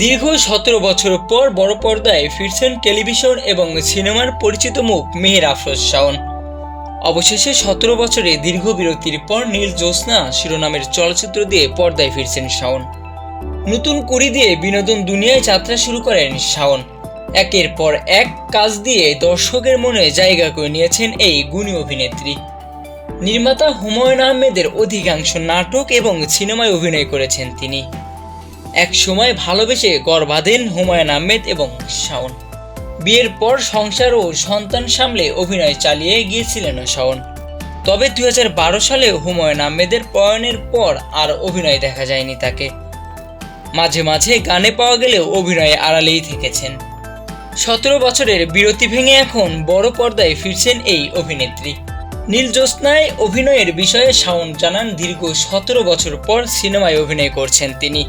দীর্ঘ ১৭ বছর পর বড় পর্দায় ফিরছেন টেলিভিশন এবং সিনেমার পরিচিত মুখ মেহের আফরোজ শাওন। অবশেষে ১৭ বছরে দীর্ঘ বিরতির পর নীল জ্যোৎস্না শিরোনামের চলচ্চিত্র দিয়ে পর্দায় ফিরছেন শাওন। নতুন কুড়ি দিয়ে বিনোদন দুনিয়ায় যাত্রা শুরু করেন শাওন। একের পর এক কাজ দিয়ে দর্শকের মনে জায়গা করে নিয়েছেন এই গুণী অভিনেত্রী। নির্মাতা হুমায়ূন আহমেদের অধিকাংশ নাটক এবং সিনেমায় অভিনয় করেছেন তিনি। এক সময় ভালোবেসে ঘর বাঁধেন হুমায়ূন আহমেদ এবং শাওন। বিয়ের পর সংসার ও সন্তান সামলে অভিনয় চালিয়ে গিয়েছিলেন শাওন। তবে ২০১২ সালে হুমায়ূন আহমেদের প্রয়াণের পর আর অভিনয় দেখা যায়নি তাকে। মাঝে মাঝে গানে পাওয়া গেলেও অভিনয়ে আড়ালেই থেকেছেন। ১৭ বছরের বিরতি ভেঙে এখন বড় পর্দায় ফিরছেন এই অভিনেত্রী। নীল জ্যোৎস্নায় অভিনয়ের বিষয়ে শাওন জানান, দীর্ঘ ১৭ বছর পর সিনেমায় অভিনয় করছেন তিনি।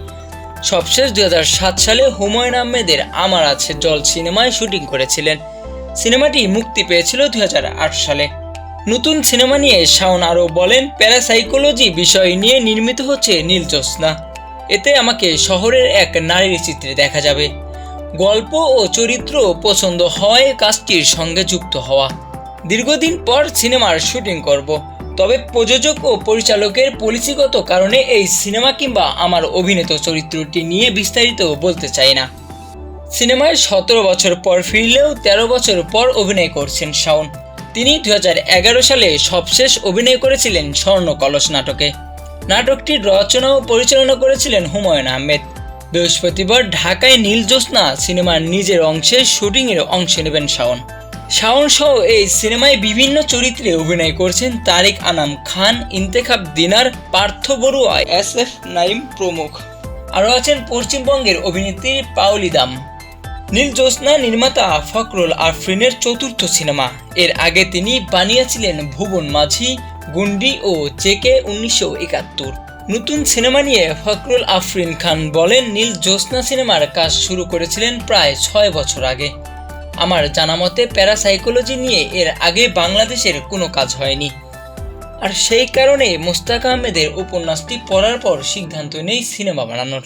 সবশেষ ২০০৭ সালে হুমায়ূন আহমেদের আমার আছে জল সিনেমায় শুটিং করেছিলেন। সিনেমাটি মুক্তি পেয়েছিল ২০০৮ সালে। নতুন সিনেমা নিয়ে শাওন আরও বলেন, প্যারাসাইকোলজি বিষয় নিয়ে নির্মিত হচ্ছে নীল জ্যোৎস্না। এতে আমাকে শহরের এক নারীর চিত্রে দেখা যাবে। গল্প ও চরিত্র পছন্দ হওয়ায় কাজটির সঙ্গে যুক্ত হওয়া। দীর্ঘদিন পর সিনেমার শুটিং করব, তবে প্রযোজক ও পরিচালকের পলিসিগত কারণে এই সিনেমা কিংবা আমার অভিনীত চরিত্রটি নিয়ে বিস্তারিত বলতে চাই না। সিনেমায় ১৭ বছর পর ফিরলেও ১৩ বছর পর অভিনয় করছেন শাওন। তিনি ২০১১ সালে সবশেষ অভিনয় করেছিলেন স্বর্ণ কলস নাটকে। নাটকটির রচনা ও পরিচালনা করেছিলেন হুমায়ূন আহমেদ। বৃহস্পতিবার ঢাকায় নীল জ্যোৎস্না সিনেমার নিজের অংশে শুটিংয়ের অংশ নেবেন শাওন। শাওন সহ এই সিনেমায় বিভিন্ন চরিত্রে অভিনয় করছেন তারিক আনাম খান, ইন্তেখাব দিনার, পার্থ বড়ুয়া, SF নাইম প্রমুখ। আরও আছেন পশ্চিমবঙ্গের অভিনেত্রী পাওলি দাম। নীল জ্যোৎস্না নির্মাতা ফখরুল আফরিনের চতুর্থ সিনেমা। এর আগে তিনি বানিয়েছিলেন ভুবন মাঝি, গুন্ডি ও JK ১৯৭১। নতুন সিনেমা নিয়ে ফখরুল আফরিন খান বলেন, নীল জ্যোৎস্না সিনেমার কাজ শুরু করেছিলেন প্রায় ৬ বছর আগে। আমার জানামতে প্যারাসাইকোলজি নিয়ে এর আগে বাংলাদেশের কোনো কাজ হয়নি। আর সেই কারণে মোস্তাক আহমেদের উপন্যাসটি পড়ার পর সিদ্ধান্ত নেই সিনেমা বানানোর।